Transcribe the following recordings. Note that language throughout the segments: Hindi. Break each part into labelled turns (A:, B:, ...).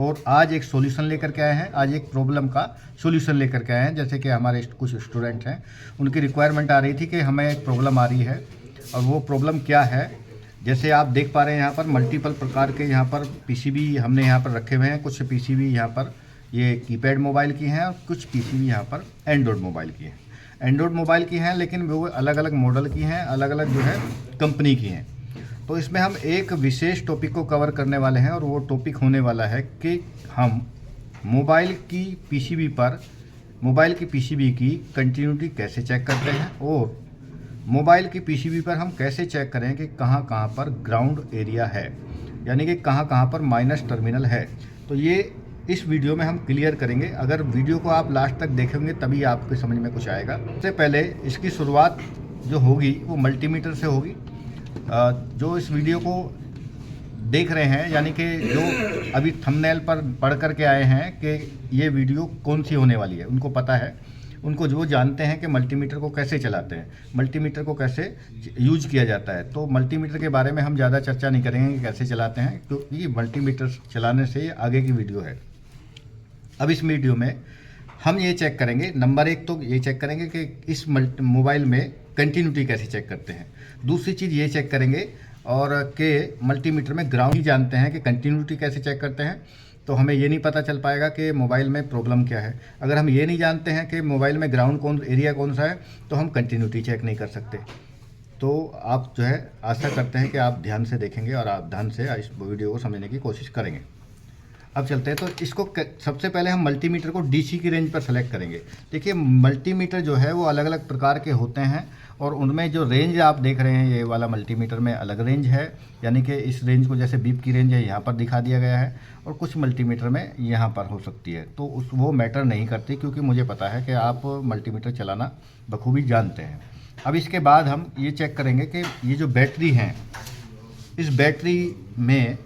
A: और आज एक सॉल्यूशन लेकर के आए हैं, आज एक प्रॉब्लम का सॉल्यूशन लेकर के आए हैं। जैसे कि हमारे कुछ स्टूडेंट हैं, उनकी रिक्वायरमेंट आ रही थी कि हमें एक प्रॉब्लम आ रही है, और वो प्रॉब्लम क्या है, जैसे आप देख पा रहे हैं यहाँ पर मल्टीपल प्रकार के यहाँ पर पीसीबी हमने यहाँ पर रखे हुए हैं। कुछ पीसीबी यहाँ पर ये कीपैड मोबाइल की हैं और कुछ पीसीबी यहाँ पर एंड्रॉयड मोबाइल की हैं। एंड्रॉयड मोबाइल की हैं, लेकिन वो अलग अलग मॉडल की हैं, अलग अलग जो है कंपनी की हैं। तो इसमें हम एक विशेष टॉपिक को कवर करने वाले हैं, और वो टॉपिक होने वाला है कि हम मोबाइल की पीसीबी की कंटिन्यूटी कैसे चेक करते हैं, और मोबाइल की पीसीबी पर हम कैसे चेक करें कि कहाँ कहाँ पर ग्राउंड एरिया है, यानी कि कहाँ कहाँ पर माइनस टर्मिनल है। तो ये इस वीडियो में हम क्लियर करेंगे। अगर वीडियो को आप लास्ट तक देखेंगे तभी आपके समझ में कुछ आएगा। सबसे पहले इसकी शुरुआत जो होगी वो मल्टीमीटर से होगी। जो इस वीडियो को देख रहे हैं, यानी कि जो अभी थंबनेल पर पढ़ कर के आए हैं कि ये वीडियो कौन सी होने वाली है, उनको पता है, उनको जो जानते हैं कि मल्टीमीटर को कैसे चलाते हैं, मल्टीमीटर को कैसे यूज किया जाता है। तो मल्टीमीटर के बारे में हम ज़्यादा चर्चा नहीं करेंगे कि कैसे चलाते हैं, क्योंकि मल्टीमीटर चलाने से ये आगे की वीडियो है। अब इस वीडियो में हम ये चेक करेंगे, नंबर एक तो ये चेक करेंगे कि इस मोबाइल में कंटिन्यूटी कैसे चेक करते हैं। दूसरी चीज़ ये चेक करेंगे और के मल्टीमीटर में ग्राउंड ही जानते हैं कि कंटिन्यूटी कैसे चेक करते हैं, तो हमें ये नहीं पता चल पाएगा कि मोबाइल में प्रॉब्लम क्या है। अगर हम ये नहीं जानते हैं कि मोबाइल में ग्राउंड एरिया कौन सा है, तो हम कंटिन्यूटी चेक नहीं कर सकते। तो आप जो है आशा करते हैं कि आप ध्यान से देखेंगे और आप ध्यान से इस वीडियो को समझने की कोशिश करेंगे। अब चलते हैं, तो इसको सबसे पहले हम मल्टीमीटर को डीसी की रेंज पर सेलेक्ट करेंगे। देखिए मल्टीमीटर जो है वो अलग अलग प्रकार के होते हैं, और उनमें जो रेंज आप देख रहे हैं, ये वाला मल्टीमीटर में अलग रेंज है, यानी कि इस रेंज को जैसे बीप की रेंज है यहाँ पर दिखा दिया गया है, और कुछ मल्टीमीटर में यहाँ पर हो सकती है। तो वो मैटर नहीं करती, क्योंकि मुझे पता है कि आप मल्टीमीटर चलाना बखूबी जानते हैं। अब इसके बाद हम ये चेक करेंगे कि ये जो बैटरी हैं, इस बैटरी में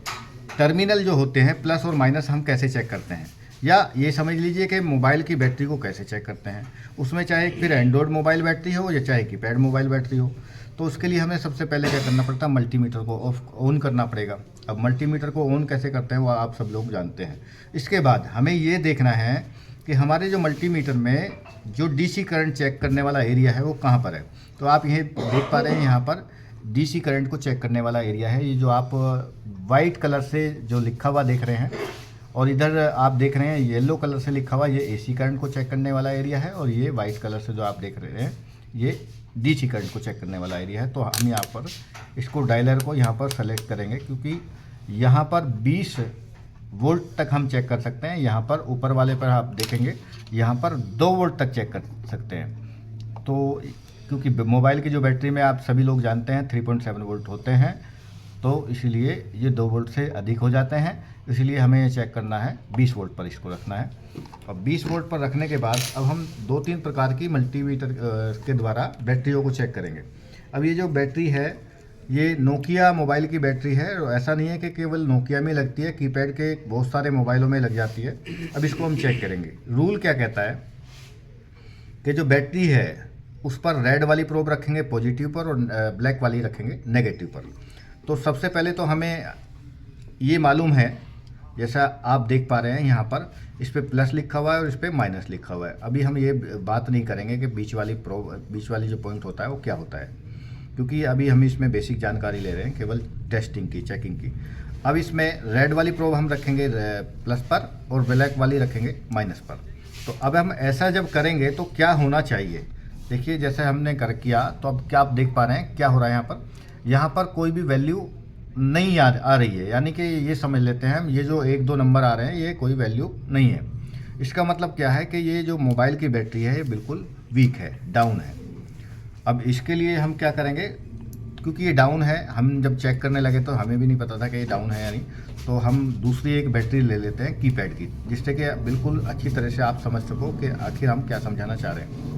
A: टर्मिनल जो होते हैं प्लस और माइनस हम कैसे चेक करते हैं, या ये समझ लीजिए कि मोबाइल की बैटरी को कैसे चेक करते हैं। उसमें चाहे फिर एंड्रॉयड मोबाइल बैटरी हो या चाहे कीपैड मोबाइल बैटरी हो, तो उसके लिए हमें सबसे पहले क्या करना पड़ता है, मल्टीमीटर को ऑन करना पड़ेगा। अब मल्टीमीटर को ऑन कैसे करते हैं वो आप सब लोग जानते हैं। इसके बाद हमें ये देखना है कि हमारे जो मल्टीमीटर में जो डीसी करंट चेक करने वाला एरिया है वो कहाँ पर है। तो आप ये देख पा रहे हैं, यहाँ पर डीसी करंट को चेक करने वाला एरिया है। ये जो आप वाइट कलर से जो लिखा हुआ देख रहे हैं, और इधर आप देख रहे हैं येलो कलर से लिखा हुआ, ये एसी करंट को चेक करने वाला एरिया है, और ये वाइट कलर से जो आप देख रहे हैं ये डीसी करंट को चेक करने वाला एरिया है। तो हम यहाँ पर इसको डायलर को यहाँ पर सेलेक्ट करेंगे, क्योंकि यहाँ पर 20 वोल्ट तक हम चेक कर सकते हैं। यहाँ पर ऊपर वाले पर आप देखेंगे, यहाँ पर 2 वोल्ट तक चेक कर सकते हैं। तो क्योंकि मोबाइल की जो बैटरी में आप सभी लोग जानते हैं 3.7 वोल्ट होते हैं, तो इसीलिए ये 2 वोल्ट से अधिक हो जाते हैं। इसीलिए हमें ये चेक करना है 20 वोल्ट पर, इसको रखना है। और 20 वोल्ट पर रखने के बाद अब हम 2-3 प्रकार की मल्टीमीटर के द्वारा बैटरियों को चेक करेंगे। अब ये जो बैटरी है ये नोकिया मोबाइल की बैटरी है। ऐसा नहीं है कि केवल नोकिया में लगती है, कीपैड के बहुत सारे मोबाइलों में लग जाती है। अब इसको हम चेक करेंगे। रूल क्या कहता है कि जो बैटरी है उस पर रेड वाली प्रोब रखेंगे पॉजिटिव पर, और ब्लैक वाली रखेंगे नेगेटिव पर। तो सबसे पहले तो हमें ये मालूम है, जैसा आप देख पा रहे हैं यहाँ पर इस पर प्लस लिखा हुआ है और इस पर माइनस लिखा हुआ है। अभी हम ये बात नहीं करेंगे कि बीच वाली जो पॉइंट होता है वो क्या होता है, क्योंकि अभी हम इसमें बेसिक जानकारी ले रहे हैं, केवल टेस्टिंग की, चेकिंग की। अब इसमें रेड वाली प्रोब हम रखेंगे प्लस पर, और ब्लैक वाली रखेंगे माइनस पर। तो अब हम ऐसा जब करेंगे तो क्या होना चाहिए, देखिए जैसे हमने किया, तो अब क्या आप देख पा रहे हैं क्या हो रहा है। यहाँ पर कोई भी वैल्यू नहीं आ रही है, यानी कि ये समझ लेते हैं हम, ये जो 1-2 नंबर आ रहे हैं ये कोई वैल्यू नहीं है। इसका मतलब क्या है कि ये जो मोबाइल की बैटरी है ये बिल्कुल वीक है, डाउन है। अब इसके लिए हम क्या करेंगे, क्योंकि ये डाउन है, हम जब चेक करने लगे तो हमें भी नहीं पता था कि ये डाउन है या नहीं, तो हम दूसरी एक बैटरी ले लेते हैं कीपैड की, जिससे कि बिल्कुल अच्छी तरह से आप समझ सको कि आखिर हम क्या समझाना चाह रहे हैं।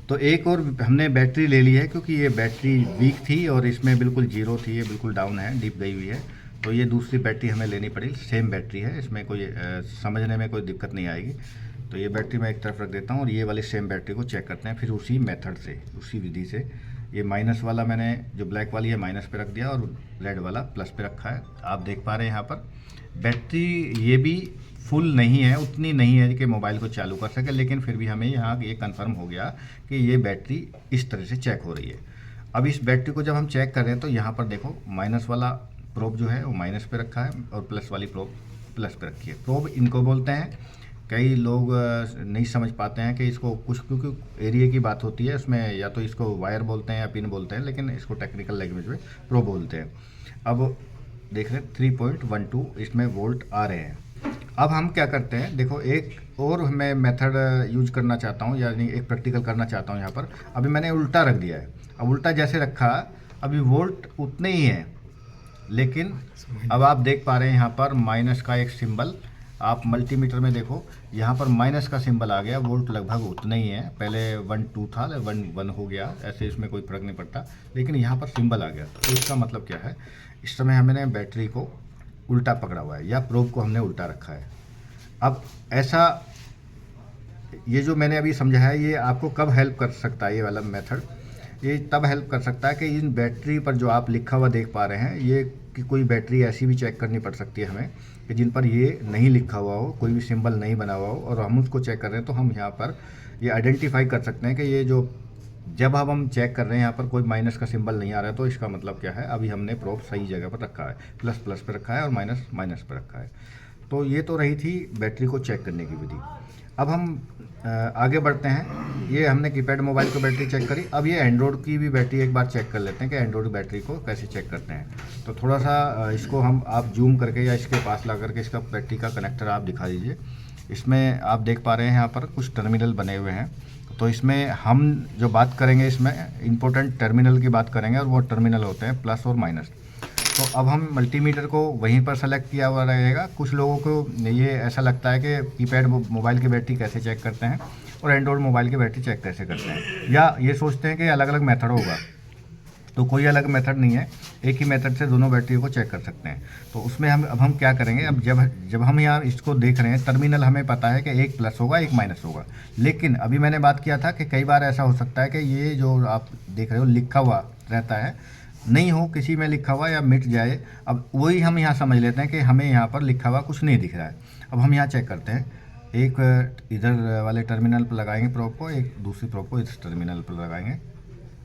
A: तो एक और हमने बैटरी ले ली है, क्योंकि ये बैटरी वीक थी और इसमें बिल्कुल जीरो थी, ये बिल्कुल डाउन है, डीप गई हुई है। तो ये दूसरी बैटरी हमें लेनी पड़ी, सेम बैटरी है, इसमें कोई समझने में कोई दिक्कत नहीं आएगी। तो ये बैटरी मैं एक तरफ रख देता हूँ, और ये वाली सेम बैटरी को चेक करते हैं फिर उसी मेथड से, उसी विधि से। ये माइनस वाला मैंने जो ब्लैक वाली है माइनस पे रख दिया, और रेड वाला प्लस पे रखा है। आप देख पा रहे हैं यहाँ पर बैटरी ये भी फुल नहीं है, उतनी नहीं है कि मोबाइल को चालू कर सके, लेकिन फिर भी हमें यहाँ ये कंफर्म हो गया कि ये बैटरी इस तरह से चेक हो रही है। अब इस बैटरी को जब हम चेक कर रहे हैं तो यहाँ पर देखो माइनस वाला प्रोब जो है वो माइनस पे रखा है और प्लस वाली प्रोब प्लस पे रखी है। प्रोब इनको बोलते हैं, कई लोग नहीं समझ पाते हैं कि इसको कुछ, क्योंकि एरिया की बात होती है उसमें, या तो इसको वायर बोलते हैं या पिन बोलते हैं, लेकिन इसको टेक्निकल लैंग्वेज में प्रोब बोलते हैं। अब देख रहे हैं 3.12 इसमें वोल्ट आ रहे हैं। अब हम क्या करते हैं, देखो एक और मैं मेथड यूज करना चाहता हूँ, यानी एक प्रैक्टिकल करना चाहता हूँ यहाँ पर। अभी मैंने उल्टा रख दिया है। अब उल्टा जैसे रखा, अभी वोल्ट उतने ही हैं, लेकिन अब आप देख पा रहे हैं यहाँ पर माइनस का एक सिंबल। आप मल्टीमीटर में देखो यहाँ पर माइनस का सिंबल आ गया। वोल्ट लगभग उतना ही है, पहले 1 2 था, 1 1 हो गया, ऐसे इसमें कोई फर्क नहीं पड़ता, लेकिन यहाँ पर सिंबल आ गया। तो इसका मतलब क्या है, इस समय हमने बैटरी को उल्टा पकड़ा हुआ है या प्रोब को हमने उल्टा रखा है। अब ऐसा, ये जो मैंने अभी समझाया ये आपको कब हेल्प कर सकता है, ये वाला मेथड ये तब हेल्प कर सकता है कि इन बैटरी पर जो आप लिखा हुआ देख पा रहे हैं, ये कि कोई बैटरी ऐसी भी चेक करनी पड़ सकती है हमें कि जिन पर ये नहीं लिखा हुआ हो, कोई भी सिंबल नहीं बना हुआ हो, और हम उसको चेक कर रहे हैं, तो हम यहाँ पर ये आइडेंटिफाई कर सकते हैं कि ये जो, जब अब हम चेक कर रहे हैं यहाँ पर कोई माइनस का सिंबल नहीं आ रहा है, तो इसका मतलब क्या है, अभी हमने प्रोब सही जगह पर रखा है, प्लस प्लस पर रखा है और माइनस माइनस पर रखा है। तो ये तो रही थी बैटरी को चेक करने की विधि। अब हम आगे बढ़ते हैं। ये हमने कीपैड मोबाइल को बैटरी चेक करी, अब ये एंड्रॉयड की भी बैटरी एक बार चेक कर लेते हैं कि एंड्रॉयड बैटरी को कैसे चेक करते हैं। तो थोड़ा सा इसको हम आप जूम करके या इसके पास ला करके इसका बैटरी का कनेक्टर आप दिखा दीजिए। इसमें आप देख पा रहे हैं यहाँ पर कुछ टर्मिनल बने हुए हैं। तो इसमें हम जो बात करेंगे, इसमें इम्पोर्टेंट टर्मिनल की बात करेंगे, और वो टर्मिनल होते हैं प्लस और माइनस। तो अब हम मल्टीमीटर को वहीं पर सेलेक्ट किया हुआ रहेगा। कुछ लोगों को ये ऐसा लगता है कि कीपैड मोबाइल की बैटरी कैसे चेक करते हैं और एंड्रॉयड मोबाइल की बैटरी चेक कैसे करते हैं, या ये सोचते हैं कि अलग अलग मेथड होगा। तो कोई अलग मेथड नहीं है, एक ही मेथड से दोनों बैटरी को चेक कर सकते हैं। तो उसमें हम क्या करेंगे, अब जब हम यहाँ इसको देख रहे हैं, टर्मिनल हमें पता है कि एक प्लस होगा एक माइनस होगा, लेकिन अभी मैंने बात किया था कि कई बार ऐसा हो सकता है कि ये जो आप देख रहे हो लिखा हुआ रहता है, नहीं हो किसी में लिखा हुआ या मिट जाए। अब वही हम यहाँ समझ लेते हैं कि हमें यहाँ पर लिखा हुआ कुछ नहीं दिख रहा है। अब हम यहाँ चेक करते हैं, एक इधर वाले टर्मिनल पर लगाएंगे प्रोब को, एक दूसरी प्रोब को इस टर्मिनल पर लगाएंगे,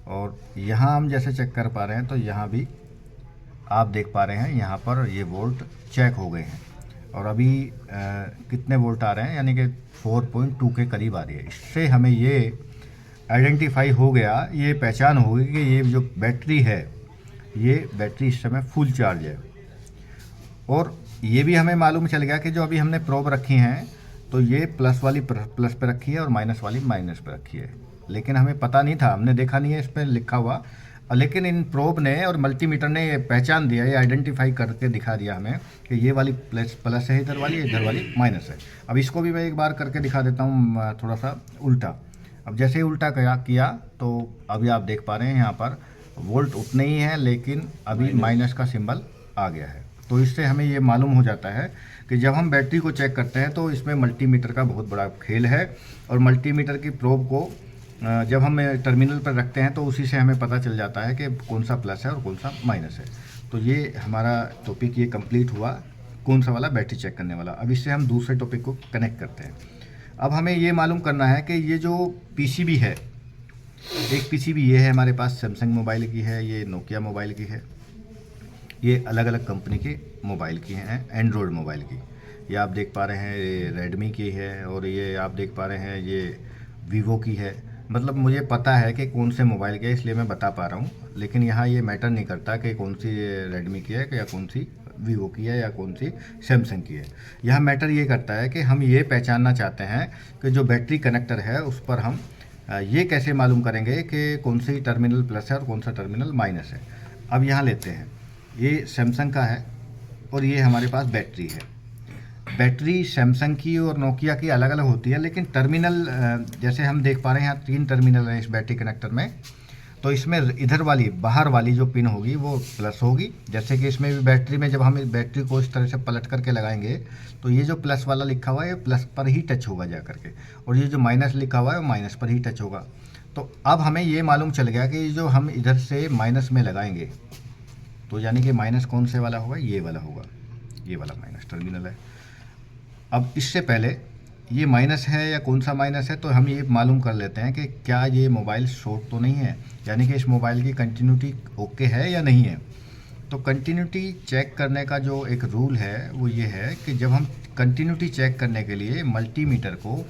A: और यहाँ हम जैसे चेक कर पा रहे हैं तो यहाँ भी आप देख पा रहे हैं यहाँ पर ये वोल्ट चेक हो गए हैं, और अभी कितने वोल्ट आ रहे हैं, यानी कि 4.2 के करीब आ रही है। इससे हमें ये आइडेंटिफाई हो गया, ये पहचान होगी कि ये जो बैटरी है, ये बैटरी इस समय फुल चार्ज है। और ये भी हमें मालूम चल गया कि जो अभी हमने प्रोब रखी हैं, तो ये प्लस वाली प्लस पे रखी है और माइनस वाली माइनस पे रखी है, लेकिन हमें पता नहीं था, हमने देखा नहीं है इस पर लिखा हुआ, लेकिन इन प्रोब ने और मल्टीमीटर ने ये पहचान दिया, ये आइडेंटिफाई करके दिखा दिया हमें कि ये वाली प्लस है इधर वाली माइनस है। अब इसको भी मैं एक बार करके दिखा देता हूँ, थोड़ा सा उल्टा। अब जैसे ही उल्टा किया तो अभी आप देख पा रहे हैं यहाँ पर वोल्ट उतने ही हैं, लेकिन अभी माइनस का सिंबल आ गया है। तो इससे हमें ये मालूम हो जाता है कि जब हम बैटरी को चेक करते हैं तो इसमें मल्टीमीटर का बहुत बड़ा खेल है, और मल्टीमीटर की प्रोब को जब हम टर्मिनल पर रखते हैं तो उसी से हमें पता चल जाता है कि कौन सा प्लस है और कौन सा माइनस है। तो ये हमारा टॉपिक ये कंप्लीट हुआ, कौन सा वाला बैटरी चेक करने वाला। अब इससे हम दूसरे टॉपिक को कनेक्ट करते हैं। अब हमें ये मालूम करना है कि ये जो पीसीबी है, एक पीसीबी ये है हमारे पास, सैमसंग मोबाइल की है, ये नोकिया मोबाइल की है, ये अलग अलग कंपनी के मोबाइल की हैं, एंड्रॉयड मोबाइल की। ये आप देख पा रहे हैं ये रेडमी की है, और ये आप देख पा रहे हैं ये वीवो की है। मतलब मुझे पता है कि कौन से मोबाइल के है, इसलिए मैं बता पा रहा हूँ, लेकिन यहाँ ये मैटर नहीं करता कि कौन सी रेडमी की है या कौन सी वीवो की है या कौन सी सैमसंग की है। यहाँ मैटर ये करता है कि हम ये पहचानना चाहते हैं कि जो बैटरी कनेक्टर है उस पर हम ये कैसे मालूम करेंगे कि कौन सी टर्मिनल प्लस है और कौन सा टर्मिनल माइनस है। अब यहाँ लेते हैं, ये सैमसंग का है और ये हमारे पास बैटरी है। बैटरी सैमसंग की और नोकिया की अलग अलग होती है, लेकिन टर्मिनल जैसे हम देख पा रहे हैं यहाँ 3 टर्मिनल हैं इस बैटरी कनेक्टर में। तो इसमें इधर वाली बाहर वाली जो पिन होगी वो प्लस होगी, जैसे कि इसमें भी बैटरी में जब हम इस बैटरी को इस तरह से पलट करके लगाएंगे तो ये जो प्लस वाला लिखा हुआ है ये प्लस पर ही टच होगा जा करके, और ये जो माइनस लिखा हुआ है वो माइनस पर ही टच होगा। तो अब हमें ये मालूम चल गया कि जो हम इधर से माइनस में लगाएंगे तो यानी कि माइनस कौन से वाला होगा, ये वाला होगा। ये वाला माइनस टर्मिनल है। अब इससे पहले ये माइनस है या कौन सा माइनस है, तो हम ये मालूम कर लेते हैं कि क्या ये मोबाइल शॉर्ट तो नहीं है, यानी कि इस मोबाइल की कंटिन्यूटी ओके है या नहीं है। तो कंटिन्यूटी चेक करने का जो एक रूल है वो ये है कि जब हम कंटिन्यूटी चेक करने के लिए मल्टीमीटर को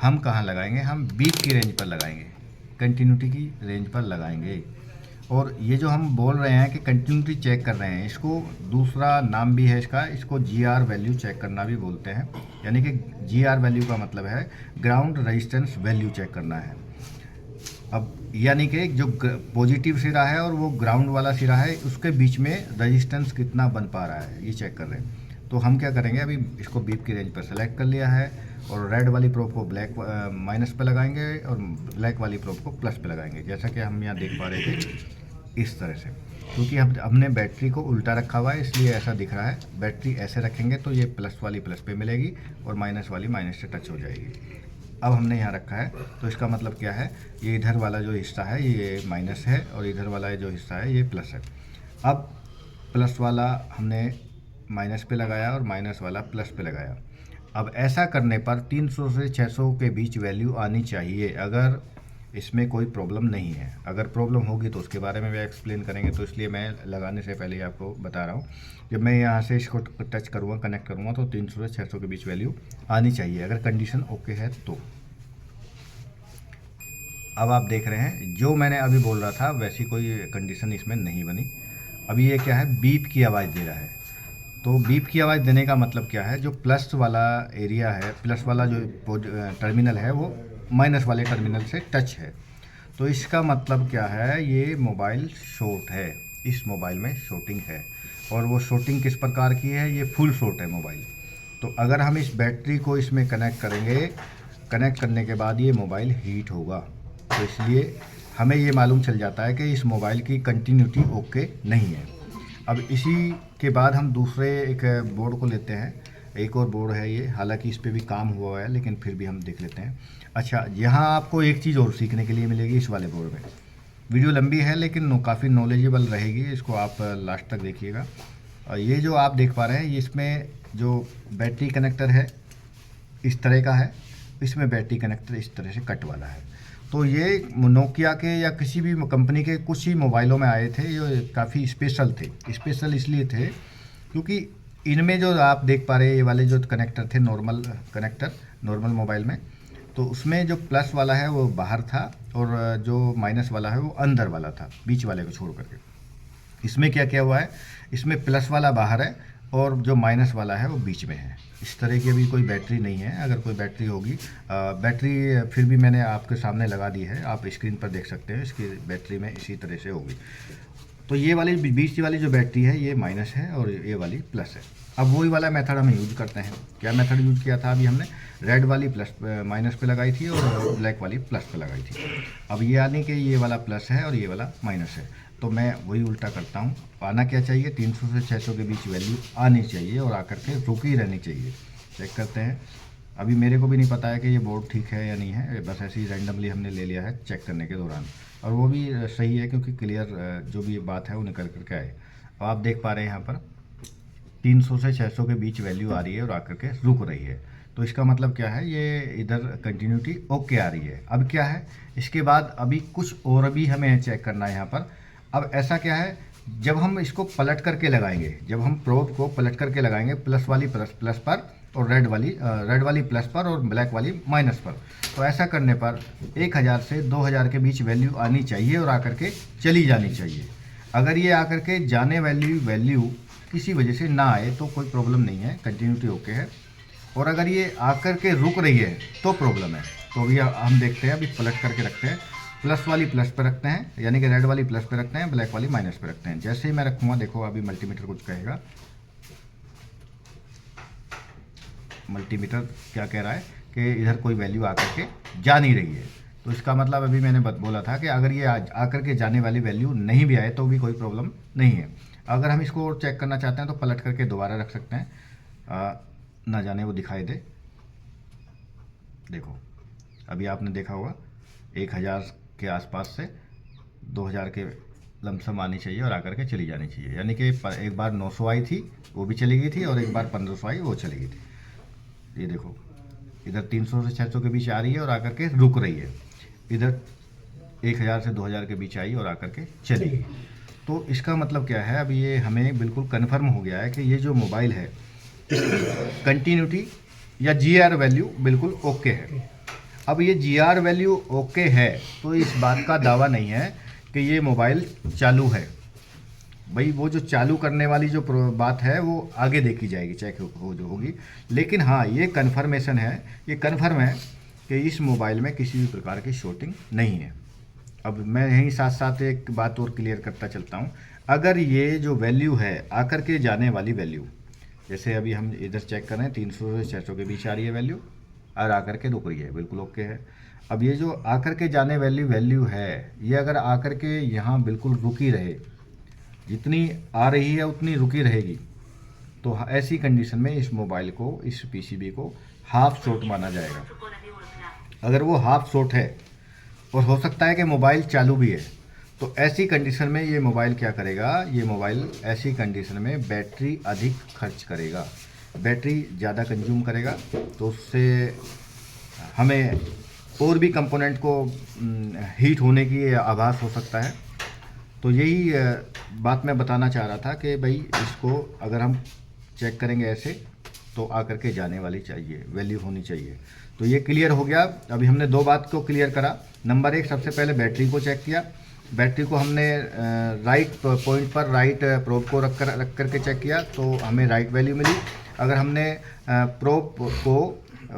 A: हम कहाँ लगाएंगे, हम बीप की रेंज पर लगाएंगे, कंटिन्यूटी की रेंज पर लगाएंगे। और ये जो हम बोल रहे हैं कि कंटिन्यूटी चेक कर रहे हैं, इसको दूसरा नाम भी है इसका, इसको जीआर वैल्यू चेक करना भी बोलते हैं। यानी कि जीआर वैल्यू का मतलब है ग्राउंड रेजिस्टेंस वैल्यू चेक करना है। अब यानी कि जो पॉजिटिव सिरा है और वो ग्राउंड वाला सिरा है, उसके बीच में रेजिस्टेंस कितना बन पा रहा है, ये चेक कर रहे हैं। तो हम क्या करेंगे, अभी इसको बीप की रेंज पर सेलेक्ट कर लिया है और रेड वाली प्रोब को ब्लैक माइनस पे लगाएंगे और ब्लैक वाली प्रोब को प्लस पे लगाएंगे, जैसा कि हम यहाँ देख पा रहे थे इस तरह से। क्योंकि हमने बैटरी को उल्टा रखा हुआ है इसलिए ऐसा दिख रहा है। बैटरी ऐसे रखेंगे तो ये प्लस वाली प्लस पे मिलेगी और माइनस वाली माइनस से टच हो जाएगी। अब हमने यहाँ रखा है तो इसका मतलब क्या है, ये इधर वाला जो हिस्सा है ये माइनस है और इधर वाला जो हिस्सा है ये प्लस है। अब प्लस वाला हमने माइनस पे लगाया और माइनस वाला प्लस पे लगाया। अब ऐसा करने पर 300 से 600 के बीच वैल्यू आनी चाहिए, अगर इसमें कोई प्रॉब्लम नहीं है। अगर प्रॉब्लम होगी तो उसके बारे में भी एक्सप्लेन करेंगे, तो इसलिए मैं लगाने से पहले ही आपको बता रहा हूँ। जब मैं यहाँ से इसको टच करूँगा, कनेक्ट करूँगा, तो 300 से 600 के बीच वैल्यू आनी चाहिए, अगर कंडीशन ओके है तो। अब आप देख रहे हैं जो मैंने अभी बोल रहा था वैसी कोई कंडीशन इसमें नहीं बनी। अभी ये क्या है, बीप की आवाज़ दे रहा है। तो बीप की आवाज़ देने का मतलब क्या है, जो प्लस वाला एरिया है, प्लस वाला जो टर्मिनल है वो माइनस वाले टर्मिनल से टच है। तो इसका मतलब क्या है, ये मोबाइल शॉर्ट है, इस मोबाइल में शॉर्टिंग है। और वो शॉर्टिंग किस प्रकार की है, ये फुल शॉर्ट है मोबाइल। तो अगर हम इस बैटरी को इसमें कनेक्ट करेंगे, कनेक्ट करने के बाद ये मोबाइल हीट होगा। तो इसलिए हमें ये मालूम चल जाता है कि इस मोबाइल की कंटिन्यूटी ओके नहीं है। अब इसी के बाद हम दूसरे एक बोर्ड को लेते हैं। एक और बोर्ड है ये, हालांकि इस पे भी काम हुआ है लेकिन फिर भी हम देख लेते हैं। अच्छा, यहाँ आपको एक चीज़ और सीखने के लिए मिलेगी इस वाले बोर्ड में। वीडियो लंबी है लेकिन काफ़ी नॉलेजेबल रहेगी, इसको आप लास्ट तक देखिएगा। और ये जो आप देख पा रहे हैं, इसमें जो बैटरी कनेक्टर है इस तरह का है, इसमें बैटरी कनेक्टर इस तरह से कट वाला है। तो ये नोकिया के या किसी भी कंपनी के कुछ ही मोबाइलों में आए थे, ये काफ़ी स्पेशल थे। स्पेशल इसलिए थे क्योंकि इनमें जो आप देख पा रहे हैं ये वाले जो कनेक्टर थे, नॉर्मल कनेक्टर, नॉर्मल मोबाइल में, तो उसमें जो प्लस वाला है वो बाहर था और जो माइनस वाला है वो अंदर वाला था, बीच वाले को छोड़ करके। इसमें क्या क्या हुआ है, इसमें प्लस वाला बाहर है और जो माइनस वाला है वो बीच में है। इस तरह की अभी कोई बैटरी नहीं है। अगर कोई बैटरी होगी, बैटरी फिर भी मैंने आपके सामने लगा दी है, आप स्क्रीन पर देख सकते हैं, इसकी बैटरी में इसी तरह से होगी। तो ये वाली बीच वाली जो बैटरी है ये माइनस है और ये वाली प्लस है। अब वही वाला मेथड हम यूज करते हैं। क्या मेथड यूज किया था, अभी हमने रेड वाली प्लस माइनस पे लगाई थी और ब्लैक वाली प्लस पे लगाई थी। अब ये यानी कि ये वाला प्लस है और ये वाला माइनस है, तो मैं वही उल्टा करता हूँ। आना क्या चाहिए, 300 से 600 के बीच वैल्यू आनी चाहिए और आकर के रुकी रहनी चाहिए। चेक करते हैं। अभी मेरे को भी नहीं पता है कि ये बोर्ड ठीक है या नहीं है, बस ऐसे ही रैंडमली हमने ले लिया है चेक करने के दौरान, और वो भी सही है क्योंकि क्लियर जो भी बात है वो निकल करके आए। अब आप देख पा रहे हैं यहाँ पर 300 से 600 के बीच वैल्यू आ रही है और आकर के रुक रही है। तो इसका मतलब क्या है, ये इधर कंटिन्यूटी ओके आ रही है। अब क्या है, इसके बाद अभी कुछ और भी हमें चेक करना है यहाँ पर। अब ऐसा क्या है, जब हम इसको पलट करके लगाएंगे, जब हम प्रोब को पलट करके लगाएंगे, प्लस वाली प्लस पर और रेड वाली प्लस पर और ब्लैक वाली माइनस पर, तो ऐसा करने पर 1000 से 2000 के बीच वैल्यू आनी चाहिए और आकर के चली जानी चाहिए। अगर ये आकर के जाने वाली वैल्यू किसी वजह से ना आए तो कोई प्रॉब्लम नहीं है, कंटिन्यूटी ओके है। और अगर ये आकर के रुक रही है तो प्रॉब्लम है। तो अभी हम देखते हैं, अभी पलट करके रखते हैं, प्लस वाली प्लस पे रखते हैं, यानी कि रेड वाली प्लस पे रखते हैं, ब्लैक वाली माइनस पे रखते हैं। जैसे ही मैं रखूँगा, देखो अभी मल्टीमीटर कुछ कहेगा। मल्टीमीटर क्या कह रहा है कि इधर कोई वैल्यू आकर के जा नहीं रही है। तो इसका मतलब अभी मैंने बोला था कि अगर ये आकर के जाने वाली वैल्यू नहीं भी आए तो भी कोई प्रॉब्लम नहीं है। अगर हम इसको और चेक करना चाहते हैं तो पलट करके दोबारा रख सकते हैं, ना जाने वो दिखाई दे। देखो अभी आपने देखा होगा 1000 के आसपास से 2000 के लमसम आनी चाहिए और आकर के चली जानी चाहिए। यानी कि एक बार 900 आई थी वो भी चली गई थी और एक बार 1500 आई वो चली गई थी। ये देखो इधर 300 से 600 के बीच आ रही है और आकर के रुक रही है, इधर 1000 से 2000 के बीच आई और आकर के चली गई। तो इसका मतलब क्या है, अब ये हमें बिल्कुल कन्फर्म हो गया है कि ये जो मोबाइल है कंटिन्यूटी या GR वैल्यू बिल्कुल ओके है। अब ये GR वैल्यू ओके है तो इस बात का दावा नहीं है कि ये मोबाइल चालू है। भाई वो जो चालू करने वाली जो बात है वो आगे देखी जाएगी, चेक हो जो होगी। लेकिन हाँ ये कन्फर्मेशन है, ये कन्फर्म है कि इस मोबाइल में किसी भी प्रकार की शॉर्टिंग नहीं है। अब मैं यहीं साथ साथ एक बात और क्लियर करता चलता हूँ। अगर ये जो वैल्यू है आकर के जाने वाली वैल्यू, जैसे अभी हम इधर चेक कर रहे हैं 300 से 600 के बीच आ रही है वैल्यू और आकर के रुक रही है, बिल्कुल ओके है। अब ये जो आकर के जाने वाली वैल्यू है ये अगर आकर के यहाँ बिल्कुल रुकी रहे, जितनी आ रही है उतनी रुकी रहेगी, तो ऐसी कंडीशन में इस मोबाइल को, इस PCB को हाफ शॉर्ट माना जाएगा। अगर वो हाफ शॉर्ट है और हो सकता है कि मोबाइल चालू भी है, तो ऐसी कंडीशन में ये मोबाइल क्या करेगा, ये मोबाइल ऐसी कंडीशन में बैटरी अधिक खर्च करेगा, बैटरी ज़्यादा कंज्यूम करेगा। तो उससे हमें और भी कंपोनेंट को हीट होने की आभास हो सकता है। तो यही बात मैं बताना चाह रहा था कि भाई इसको अगर हम चेक करेंगे ऐसे तो आकर के जाने वाली चाहिए, वैल्यू होनी चाहिए। तो ये क्लियर हो गया। अभी हमने दो बात को क्लियर करा। नंबर एक, सबसे पहले बैटरी को चेक किया। बैटरी को हमने राइट पॉइंट पर राइट प्रोब को रख करके चेक किया तो हमें राइट वैल्यू मिली। अगर हमने प्रोब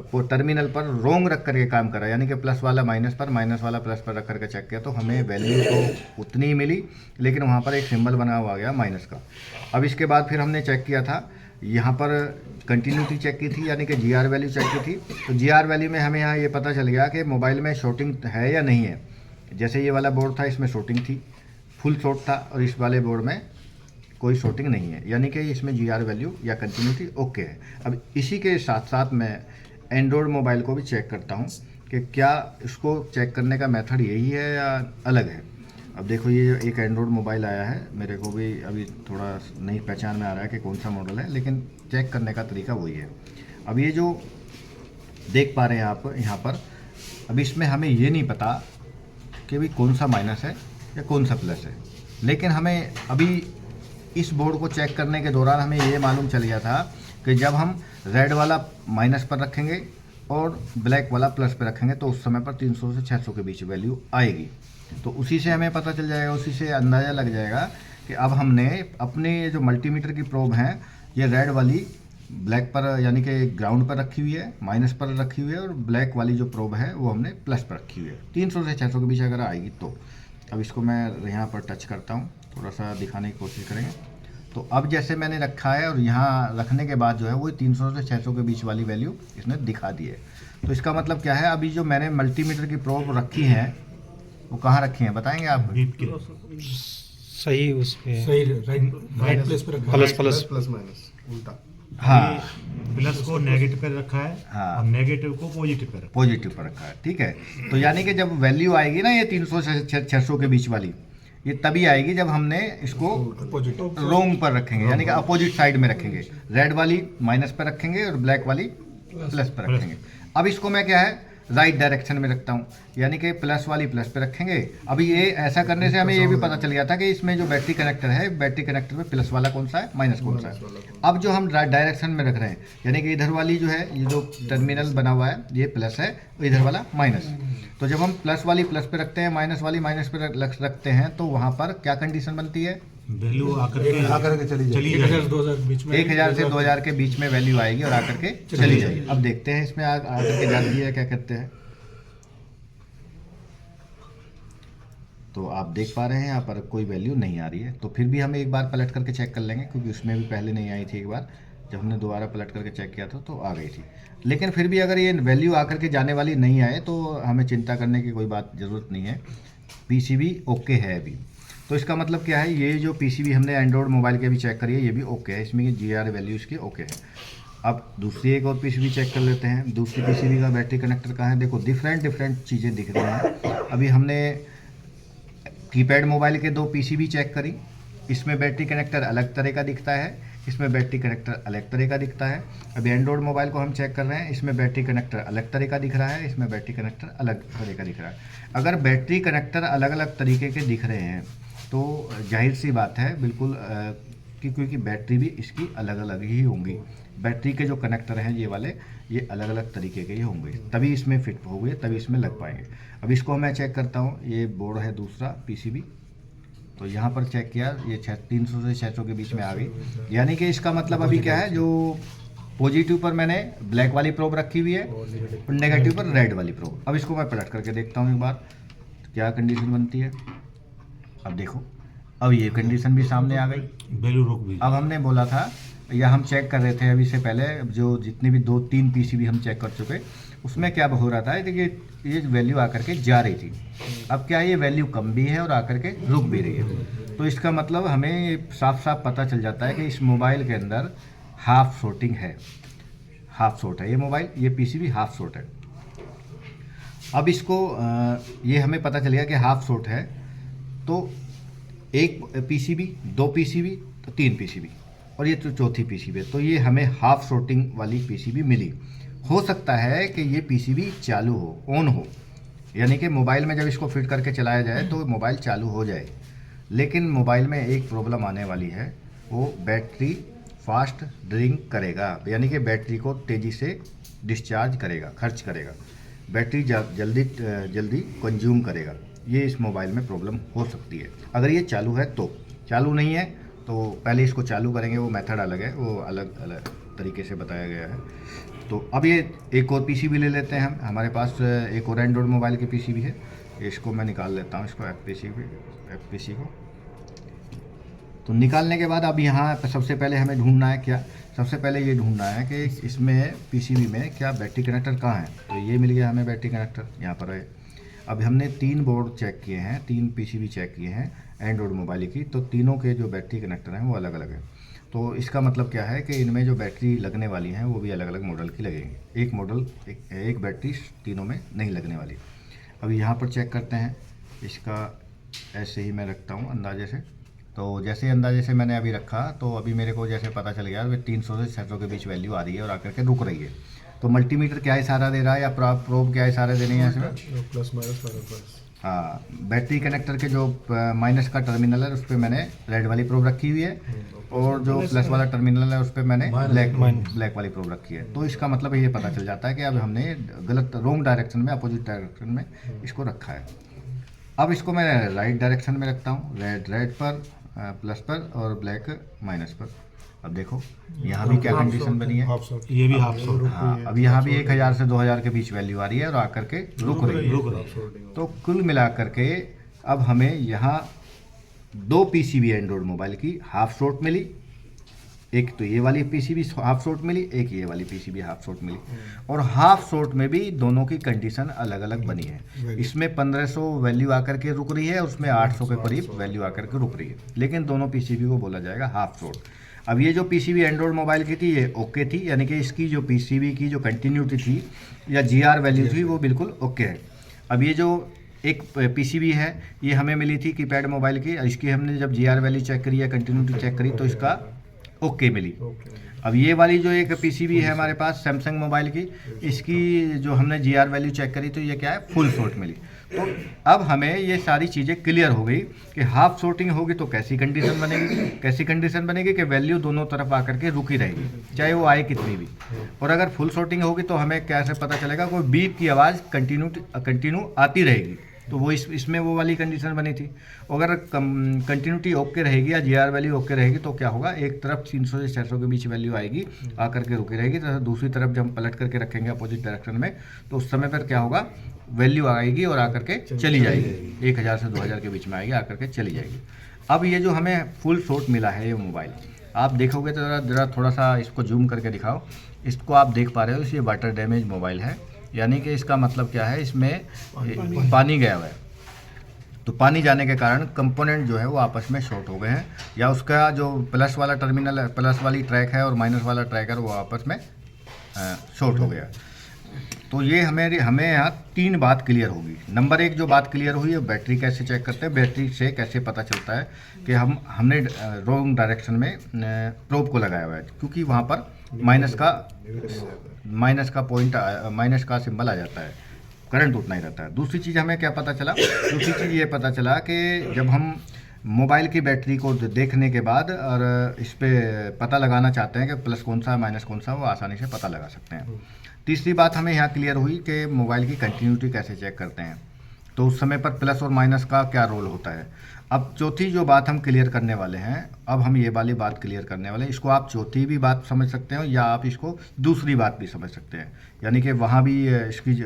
A: को टर्मिनल पर रोंग रख करके काम करा, यानी कि प्लस वाला माइनस पर, माइनस वाला प्लस पर रख करके चेक किया, तो हमें वैल्यू तो उतनी ही मिली, लेकिन वहाँ पर एक सिंबल बना हुआ गया माइनस का। अब इसके बाद फिर हमने चेक किया था, यहाँ पर कंटिन्यूटी चेक की थी, यानी कि GR वैल्यू चेक की थी। तो GR वैल्यू में हमें यहाँ ये पता चल गया कि मोबाइल में शॉर्टिंग है या नहीं है। जैसे ये वाला बोर्ड था, इसमें शॉर्टिंग थी, फुल शॉर्ट था, और इस वाले बोर्ड में कोई शॉर्टिंग नहीं है, यानी कि इसमें GR वैल्यू या कंटिन्यूटी ओके है। अब इसी के साथ साथ मैं एंड्रॉयड मोबाइल को भी चेक करता हूँ कि क्या इसको चेक करने का मेथड यही है या अलग है। अब देखो ये एक एंड्रॉयड मोबाइल आया है, मेरे को भी अभी थोड़ा नहीं पहचान में आ रहा है कि कौन सा मॉडल है, लेकिन चेक करने का तरीका वही है। अब ये जो देख पा रहे हैं आप यहाँ पर, अब इसमें हमें ये नहीं पता कि भाई कौन सा माइनस है या कौन सा प्लस है, लेकिन हमें अभी इस बोर्ड को चेक करने के दौरान हमें ये मालूम चल गया था कि जब हम रेड वाला माइनस पर रखेंगे और ब्लैक वाला प्लस पर रखेंगे तो उस समय पर 300 से 600 के बीच वैल्यू आएगी। तो उसी से हमें पता चल जाएगा, उसी से अंदाज़ा लग जाएगा कि अब हमने अपने जो मल्टीमीटर की प्रोब हैं ये रेड वाली ब्लैक पर, यानी कि ग्राउंड पर रखी हुई है, माइनस पर रखी हुई है, और ब्लैक वाली जो प्रोब है वो हमने प्लस पर रखी हुई है। 300 से 600 के बीच अगर आएगी तो। अब इसको मैं यहाँ पर टच करता हूँ, थोड़ा सा दिखाने की कोशिश करेंगे। तो अब जैसे मैंने रखा है और यहाँ रखने के बाद जो है वो 300 से 600 के बीच वाली वैल्यू इसने दिखा दी है। तो इसका मतलब क्या है, अभी जो मैंने मल्टीमीटर की प्रोब रखी हैं वो कहाँ रखी हैं बताएंगे आप?
B: सही उस पे
C: सही राइट प्लेस पे रखा है,
B: प्लस
C: माइनस उल्टा।
A: हाँ,
D: प्लस को नेगेटिव पर रखा है,
A: हाँ,
D: और नेगेटिव को पॉजिटिव पर रखा
A: पॉजिटिव पर रखा है। ठीक है, तो यानी कि जब वैल्यू आएगी ना ये 300 से 600 के बीच वाली, ये तभी आएगी जब हमने इसको रोंग पर रखेंगे, यानी कि अपोजिट साइड में रखेंगे। रेड वाली माइनस पर रखेंगे और ब्लैक वाली प्लस पर रखेंगे। अब इसको मैं क्या है राइट डायरेक्शन में रखता हूँ, यानी कि प्लस वाली प्लस पे रखेंगे। अभी ये ऐसा करने से हमें ये भी पता चल गया था कि इसमें जो बैटरी कनेक्टर है, बैटरी कनेक्टर में प्लस वाला कौन सा है, माइनस कौन सा है। अब जो हम डायरेक्शन में रख रहे हैं, यानी कि इधर वाली जो है ये जो टर्मिनल बना हुआ है ये प्लस है और इधर वाला माइनस। तो जब हम प्लस वाली प्लस पे रखते हैं, माइनस वाली माइनस पे रखते हैं, तो वहाँ पर क्या कंडीशन बनती है,
D: वैल्यू आकर के चली
A: 1000 से 2000 के बीच में वैल्यू आएगी और आकर के चली जाएगी। अब देखते हैं इसमें आकर के जाती है क्या कहते हैं। तो आप देख पा रहे हैं यहाँ पर कोई वैल्यू नहीं आ रही है, तो फिर भी हम एक बार पलट करके चेक कर लेंगे, क्योंकि उसमें भी पहले नहीं आई थी। एक बार जब हमने दोबारा पलट करके चेक किया था तो आ गई थी। लेकिन फिर भी अगर ये वैल्यू आकर के जाने वाली नहीं आए तो हमें चिंता करने की कोई बात ज़रूरत नहीं है, PCB ओके है अभी। तो इसका मतलब क्या है, ये जो PCB हमने एंड्रॉयड मोबाइल के भी चेक करी है ये भी ओके है, इसमें GR वैल्यू इसकी ओके है। अब दूसरी एक और PCB चेक कर लेते हैं। दूसरी PCB का बैटरी कनेक्टर कहाँ है, देखो डिफरेंट चीज़ें दिख रही हैं। अभी हमने कीपैड मोबाइल के 2 पीसीबी चेक करी, इसमें बैटरी कनेक्टर अलग तरह का दिखता है, इसमें बैटरी कनेक्टर अलग तरह का दिखता है। अभी एंड्रॉयड मोबाइल को हम चेक कर रहे हैं, इसमें बैटरी कनेक्टर अलग तरह का दिख रहा है, इसमें बैटरी कनेक्टर अलग तरह का दिख रहा है। अगर बैटरी कनेक्टर अलग अलग तरीके के दिख रहे हैं तो जाहिर सी बात है बिल्कुल क्योंकि बैटरी भी इसकी अलग अलग ही होंगी। बैटरी के जो कनेक्टर हैं ये वाले, ये अलग अलग तरीके के ही होंगे, तभी इसमें फिट होंगे, तभी इसमें लग पाएंगे। अब इसको मैं चेक करता हूँ, ये बोर्ड है दूसरा पीसीबी, तो यहाँ पर चेक किया, ये 300 से 600 के बीच में आ गई। यानी कि इसका मतलब अभी क्या है, जो पॉजिटिव पर मैंने ब्लैक वाली प्रोब रखी हुई है और नेगेटिव पर रेड वाली प्रोब। अब इसको मैं पलट करके देखता हूँ एक बार क्या कंडीशन बनती है। अब देखो, अब ये कंडीशन भी सामने आ गई,
D: वैल्यू रोक भी।
A: अब हमने बोला था या हम चेक कर रहे थे अभी से पहले, जो जितने भी 2-3 पीसीबी हम चेक कर चुके, उसमें क्या हो रहा था कि ये वैल्यू आकर के जा रही थी। अब क्या ये वैल्यू कम भी है और आकर के रुक भी रही है, तो इसका मतलब हमें साफ साफ पता चल जाता है कि इस मोबाइल के अंदर हाफ शॉर्टिंग है, हाफ शॉर्ट है ये मोबाइल, ये पीसीबी हाफ शॉर्ट है। अब इसको ये हमें पता चल गया कि हाफ शॉर्ट है, तो एक पीसीबी, 2 पीसीबी, तो 3 पीसीबी और ये तो चौथी पीसीबी है, तो ये हमें हाफ शॉर्टिंग वाली पीसीबी मिली। हो सकता है कि ये पीसीबी चालू हो, ऑन हो, यानी कि मोबाइल में जब इसको फिट करके चलाया जाए तो मोबाइल चालू हो जाए। लेकिन मोबाइल में एक प्रॉब्लम आने वाली है, वो बैटरी फास्ट ड्रिंक करेगा, यानी कि बैटरी को तेज़ी से डिस्चार्ज करेगा, खर्च करेगा, बैटरी जल्दी जल्दी कंज्यूम करेगा। ये इस मोबाइल में प्रॉब्लम हो सकती है। अगर ये चालू है तो, चालू नहीं है तो पहले इसको चालू करेंगे, वो मेथड अलग है, वो अलग अलग तरीके से बताया गया है। तो अब ये एक और पीसीबी ले लेते हैं हम, हमारे पास एक और एंड्रॉयड मोबाइल की पीसीबी है, इसको मैं निकाल लेता हूँ, इसको एफपीसी को। तो निकालने के बाद अब यहाँ सबसे पहले हमें ढूंढना है क्या, सबसे पहले ये ढूंढना है कि इसमें पीसीबी में क्या बैटरी कनेक्टर कहाँ है। तो ये मिल गया हमें बैटरी कनेक्टर, यहाँ पर है। अब हमने 3 बोर्ड चेक किए हैं, 3 पीसीबी चेक किए हैं एंड्रॉयड मोबाइल की, तो तीनों के जो बैटरी कनेक्टर हैं वो अलग अलग हैं। तो इसका मतलब क्या है कि इनमें जो बैटरी लगने वाली हैं वो भी अलग अलग मॉडल की लगेंगी, एक मॉडल एक बैटरी तीनों में नहीं लगने वाली। अब यहाँ पर चेक करते हैं, इसका ऐसे ही मैं रखता हूँ अंदाजे से। तो जैसे अंदाजे से मैंने अभी रखा, तो अभी मेरे को जैसे पता चल गया 300 से 600 के बीच वैल्यू आ रही है और आकर के रुक रही है। तो मल्टीमीटर क्या इशारा दे रहा है या प्रोब क्या इशारा दे रही है इसमें?
C: Plus minus plus.
A: हाँ, बैटरी कनेक्टर के जो माइनस का टर्मिनल है उस पर मैंने रेड वाली प्रोब रखी हुई है और जो प्लस वाला टर्मिनल है उस पर मैंने ब्लैक वाली प्रोब रखी है। तो इसका मतलब ये पता चल जाता है कि अब हमने गलत रॉन्ग डायरेक्शन में, अपोजिट डायरेक्शन में इसको रखा है। अब इसको मैं राइट डायरेक्शन में रखता हूँ, रेड पर, प्लस पर और ब्लैक माइनस पर। अब देखो यहाँ भी क्या कंडीशन बनी है,
D: ये भी हाफ शॉर्ट।
A: हाँ, अब यहाँ भी 1000 से 2000 के बीच वैल्यू आ रही है और आकर के रुक रही है। तो कुल मिलाकर के अब हमें यहाँ 2 पीसीबी एंड्रॉयड मोबाइल की हाफ शॉर्ट मिली, एक तो ये वाली पीसीबी हाफ शॉर्ट मिली, एक ये वाली पीसीबी हाफ शॉर्ट मिली। और हाफ शॉर्ट में भी दोनों की कंडीशन अलग अलग बनी है। इसमें 1500 वैल्यू आकर के रुक रही है, उसमें 800 के करीब वैल्यू आकर के रुक रही है, लेकिन दोनों पीसीबी को बोला जाएगा हाफ शॉर्ट। अब ये जो पीसीबी एंड्रॉयड मोबाइल की थी ये ओके थी, यानी कि इसकी जो पीसीबी की जो कंटिन्यूटी थी या जीआर वैल्यू थी वो बिल्कुल ओके है। अब ये जो एक पीसीबी है ये हमें मिली थी कीपैड मोबाइल की, इसकी हमने जब जीआर वैल्यू चेक करी या कंटिन्यूटी चेक करी तो इसका ओके मिली। अब ये वाली जो एक पीसीबी है हमारे पास सैमसंग मोबाइल की, इसकी जो हमने जीआर वैल्यू चेक करी तो ये क्या है, फुल शॉर्ट मिली। तो अब हमें ये सारी चीज़ें क्लियर हो गई कि हाफ शॉर्टिंग होगी तो कैसी कंडीशन बनेगी, कैसी कंडीशन बनेगी कि वैल्यू दोनों तरफ आकर के रुकी रहेगी, चाहे वो आए कितनी भी। और अगर फुल शॉर्टिंग होगी तो हमें कैसे पता चलेगा, कोई बीप की आवाज़ कंटिन्यू आती रहेगी, तो वो इसमें वो वाली कंडीशन बनी थी। अगर कंटिन्यूटी ओके रहेगी या जीआर वैल्यू ओके रहेगी तो क्या होगा, एक तरफ 300 से 600 के बीच वैल्यू आएगी, आकर के रुकी रहेगी, तो दूसरी तरफ जब हम पलट करके रखेंगे अपोजिट डायरेक्शन में तो उस समय पर क्या होगा, वैल्यू आएगी और आकर के चली जाएगी, 1000 से 2000 के बीच में आएगी, आकर के चली जाएगी। अब ये जो हमें फुल शॉर्ट मिला है ये मोबाइल, आप देखोगे तो ज़रा थोड़ा सा इसको जूम करके दिखाओ, इसको आप देख पा रहे हो, ये वाटर डैमेज मोबाइल है, यानी कि इसका मतलब क्या है, इसमें पानी गया हुआ है। तो पानी जाने के कारण कंपोनेंट जो है वो आपस में शॉर्ट हो गए हैं, या उसका जो प्लस वाला टर्मिनल है, प्लस वाली ट्रैक है और माइनस वाला ट्रैक है वो आपस में शॉर्ट हो गया। तो ये हमें हमें यहाँ 3 बात क्लियर होगी। नंबर 1 जो बात क्लियर हुई है बैटरी कैसे चेक करते हैं, बैटरी से कैसे पता चलता है कि हमने रॉन्ग डायरेक्शन में प्रोब को लगाया हुआ है, क्योंकि वहाँ पर माइनस का पॉइंट माइनस का सिंबल आ जाता है, करंट उतना ही रहता है। दूसरी चीज़ हमें क्या पता चला, दूसरी चीज़ ये पता चला कि जब हम मोबाइल की बैटरी को देखने के बाद और इस पे पता लगाना चाहते हैं कि प्लस कौन सा माइनस कौन सा, वो आसानी से पता लगा सकते हैं। तीसरी बात हमें यहाँ क्लियर हुई कि मोबाइल की कंटिन्यूटी कैसे चेक करते हैं, तो उस समय पर प्लस और माइनस का क्या रोल होता है। अब चौथी जो बात हम क्लियर करने वाले हैं, अब हम ये वाली बात क्लियर करने वाले हैं। इसको आप चौथी भी बात समझ सकते हो या आप इसको दूसरी बात भी समझ सकते हैं, यानी कि वहाँ भी इसकी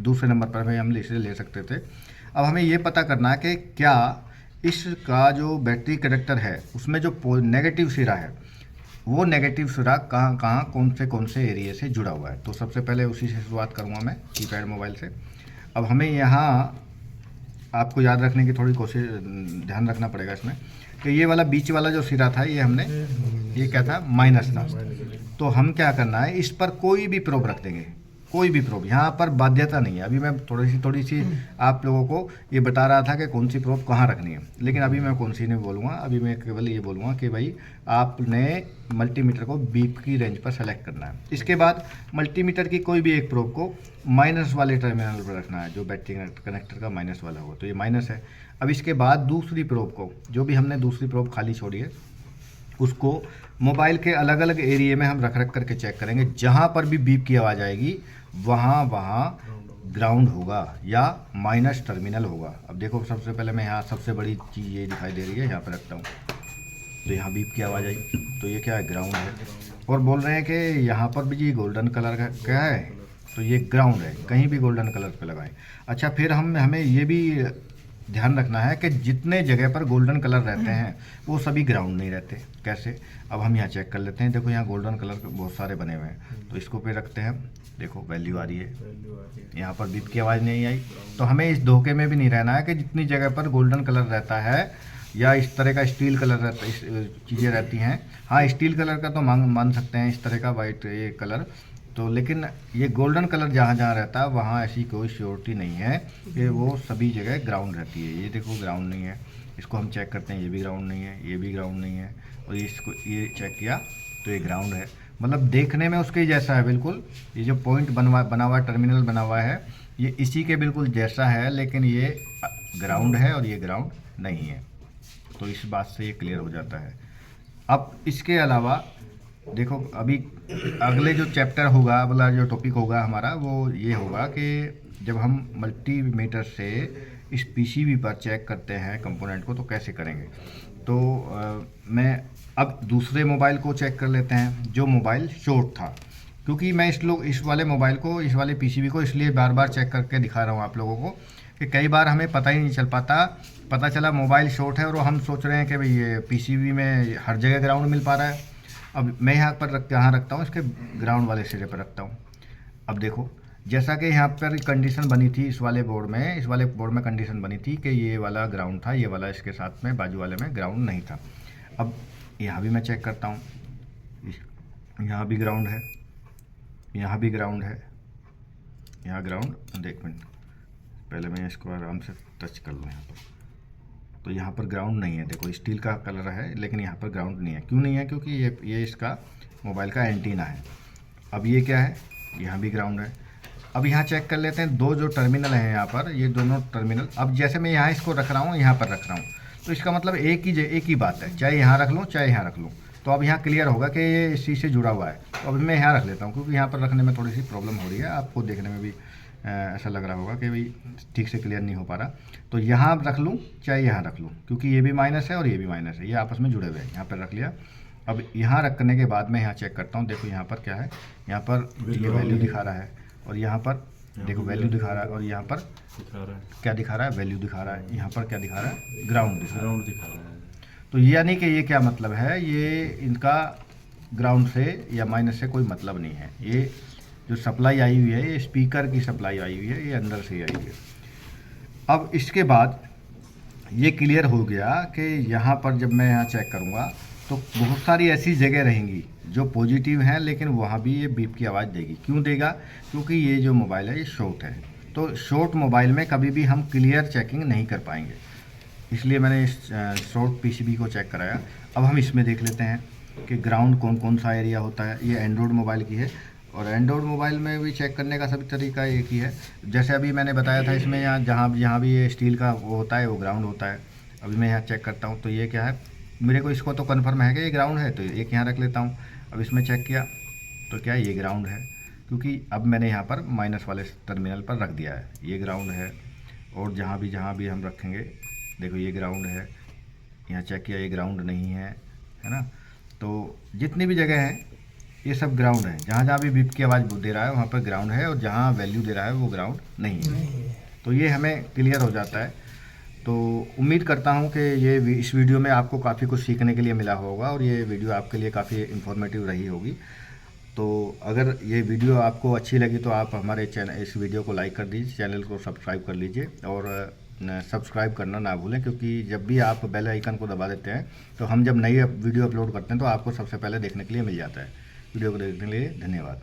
A: दूसरे नंबर पर हम इसे ले सकते थे। अब हमें ये पता करना है कि क्या इसका जो बैटरी कनेक्टर है उसमें जो नेगेटिव सिरा है, वो नेगेटिव सिरा कहाँ कहाँ कौन से एरिया से जुड़ा हुआ है। तो सबसे पहले उसी से शुरुआत करूँगा मैं, कीपैड मोबाइल से। अब हमें यहाँ आपको याद रखने की थोड़ी कोशिश, ध्यान रखना पड़ेगा इसमें कि ये वाला बीच वाला जो सिरा था ये हमने, ये क्या था, माइनस था। तो हम क्या करना है, इस पर कोई भी प्रोब रख देंगे, कोई भी प्रोब, यहाँ पर बाध्यता नहीं है। अभी मैं थोड़ी सी आप लोगों को ये बता रहा था कि कौन सी प्रोब कहाँ रखनी है, लेकिन अभी मैं कौन सी नहीं बोलूँगा। अभी मैं केवल ये बोलूँगा कि भाई आपने मल्टीमीटर को बीप की रेंज पर सेलेक्ट करना है। इसके बाद मल्टीमीटर की कोई भी एक प्रोब को माइनस वाले टर्मिनल पर रखना है, जो बैटरी कनेक्टर का माइनस वाला हो, तो ये माइनस है। अब इसके बाद दूसरी प्रोब को, जो भी हमने दूसरी प्रोब खाली छोड़ी है, उसको मोबाइल के अलग अलग एरिया में हम रख करके चेक करेंगे। जहाँ पर भी बीप की आवाज़ आएगी वहाँ ग्राउंड होगा या माइनस टर्मिनल होगा। अब देखो सबसे पहले मैं यहाँ सबसे बड़ी चीज़ ये दिखाई दे रही है, यहाँ पर रखता हूँ, तो यहाँ बीप की आवाज़ आई, तो ये क्या है, ग्राउंड है। और बोल रहे हैं कि यहाँ पर भी जी गोल्डन कलर का क्या है, तो ये ग्राउंड है, कहीं भी गोल्डन कलर पे लगाएं। अच्छा, फिर हमें ये भी ध्यान रखना है कि जितने जगह पर गोल्डन कलर रहते हैं वो सभी ग्राउंड नहीं रहते। कैसे, अब हम यहाँ चेक कर लेते हैं। देखो यहाँ गोल्डन कलर बहुत सारे बने हुए हैं, तो इसको पे रखते हैं। देखो वैल्यू आ रही है, यहाँ पर बीप की आवाज़ नहीं आई। तो हमें इस धोखे में भी नहीं रहना है कि जितनी जगह पर गोल्डन कलर रहता है या इस तरह का स्टील कलर रहता है, चीज़ें रहती हैं। हाँ, स्टील कलर का तो मान सकते हैं, इस तरह का वाइट ये कलर तो, लेकिन ये गोल्डन कलर जहाँ जहाँ रहता है वहाँ ऐसी कोई श्योरिटी नहीं है कि वो सभी जगह ग्राउंड रहती है। ये देखो ग्राउंड नहीं है, इसको हम चेक करते हैं, ये भी ग्राउंड नहीं है, ये भी ग्राउंड नहीं है, और इसको ये चेक किया तो ये ग्राउंड है। मतलब देखने में उसके जैसा है बिल्कुल, ये जो पॉइंट बना हुआ टर्मिनल बना हुआ है ये इसी के बिल्कुल जैसा है, लेकिन ये ग्राउंड है और ये ग्राउंड नहीं है। तो इस बात से ये क्लियर हो जाता है। अब इसके अलावा देखो, अभी अगले जो चैप्टर होगा, अगला जो टॉपिक होगा हमारा, वो ये होगा कि जब हम मल्टीमीटर से इस पीसीबी पर चेक करते हैं कंपोनेंट को तो कैसे करेंगे। तो मैं अब दूसरे मोबाइल को चेक कर लेते हैं जो मोबाइल शॉर्ट था, क्योंकि मैं इस वाले मोबाइल को, इस वाले पीसीबी को इसलिए बार बार चेक करके दिखा रहा हूँ आप लोगों को कि कई बार हमें पता ही नहीं चल पाता, पता चला मोबाइल शॉर्ट है और हम सोच रहे हैं कि भाई ये पीसीबी में हर जगह ग्राउंड मिल पा रहा है। अब मैं यहाँ रखता हूँ, इसके ग्राउंड वाले सिरे पर रखता हूँ। अब देखो, जैसा कि यहाँ पर कंडीशन बनी थी इस वाले बोर्ड में कंडीशन बनी थी कि ये वाला ग्राउंड था, ये वाला इसके साथ में बाजू वाले में ग्राउंड नहीं था। अब यहाँ भी मैं चेक करता हूँ, यहाँ भी ग्राउंड है, यहाँ भी ग्राउंड है, यहाँ ग्राउंड। एक मिनट, पहले मैं इसको आराम से टच कर लूँ यहाँ पर, तो यहाँ पर ग्राउंड नहीं है। देखो स्टील का कलर है लेकिन यहाँ पर ग्राउंड नहीं है। क्यों नहीं है, क्योंकि ये इसका मोबाइल का एंटीना है। अब ये क्या है, यहाँ भी ग्राउंड है। अब यहाँ चेक कर लेते हैं, दो जो टर्मिनल हैं यहाँ पर, ये दोनों टर्मिनल, अब जैसे मैं यहाँ इसको रख रहा हूँ, यहाँ पर रख रहा हूँ, तो इसका मतलब एक ही बात है, चाहे यहाँ रख लूँ चाहे यहाँ रख लूँ। तो अब यहाँ क्लियर होगा कि ये इसी से जुड़ा हुआ है। तो अब मैं यहाँ रख लेता हूँ, क्योंकि यहाँ पर रखने में थोड़ी सी प्रॉब्लम हो रही है, आपको देखने में भी ऐसा लग रहा होगा कि भाई ठीक से क्लियर नहीं हो पा रहा। तो यहाँ रख लूँ चाहे यहाँ रख लूँ, क्योंकि ये भी माइनस है और ये भी माइनस है, ये आपस में जुड़े हुए हैं। यहाँ पर रख लिया। अब यहाँ रखने के बाद मैं यहाँ चेक करता हूँ। देखो यहाँ पर क्या है, यहाँ पर ये वैल्यू दिखा रहा है, और यहाँ पर देखो वैल्यू दिखा रहा है, और यहाँ पर क्या दिखा रहा है, वैल्यू दिखा रहा है। यहाँ पर क्या दिखा रहा है, ग्राउंड दिखा रहा है। तो यानी कि ये क्या मतलब है, ये इनका ग्राउंड से या माइनस से कोई मतलब नहीं है। ये जो सप्लाई आई हुई है, ये स्पीकर की सप्लाई आई हुई है, ये अंदर से आई हुई है। अब इसके बाद ये क्लियर हो गया कि यहाँ पर जब मैं यहाँ चेक करूँगा तो बहुत सारी ऐसी जगह रहेंगी जो पॉजिटिव हैं, लेकिन वहाँ भी ये बीप की आवाज़ देगी। क्यों देगा? क्योंकि ये जो मोबाइल है ये शॉर्ट है, तो शॉर्ट मोबाइल में कभी भी हम क्लियर चेकिंग नहीं कर पाएंगे, इसलिए मैंने इस शॉर्ट पीसीबी को चेक कराया। अब हम इसमें देख लेते हैं कि ग्राउंड कौन कौन सा एरिया होता है। ये एंड्रॉयड मोबाइल की है, और एंड्रॉयड मोबाइल में भी चेक करने का सभी तरीका एक ही है। जैसे अभी मैंने बताया था, इसमें यहाँ जहाँ भी ये स्टील का वो होता है वो ग्राउंड होता है। अभी मैं यहाँ चेक करता हूँ, तो ये क्या है, मेरे को इसको तो कन्फर्म है कि ये ग्राउंड है, तो एक यहाँ रख लेता हूँ। अब इसमें चेक किया तो क्या ये ग्राउंड है, क्योंकि अब मैंने यहाँ पर माइनस वाले टर्मिनल पर रख दिया है, ये ग्राउंड है। और जहाँ भी हम रखेंगे, देखो ये ग्राउंड है, यहाँ चेक किया ये ग्राउंड नहीं है, है ना। तो जितनी भी जगह है ये सब ग्राउंड है, जहाँ भी बीप की आवाज़ दे रहा है वहाँ पर ग्राउंड है, और जहाँ वैल्यू दे रहा है वो ग्राउंड नहीं है। तो ये हमें क्लियर हो जाता है। तो उम्मीद करता हूँ कि इस वीडियो में आपको काफ़ी कुछ सीखने के लिए मिला होगा, और ये वीडियो आपके लिए काफ़ी इन्फॉर्मेटिव रही होगी। तो अगर ये वीडियो आपको अच्छी लगी तो आप हमारे चैनल इस वीडियो को लाइक कर दीजिए, चैनल को सब्सक्राइब कर लीजिए, और सब्सक्राइब करना ना भूलें, क्योंकि जब भी आप बेल आइकन को दबा देते हैं तो हम जब नई वीडियो अपलोड करते हैं तो आपको सबसे पहले देखने के लिए मिल जाता है। वीडियो को देखने के लिए धन्यवाद।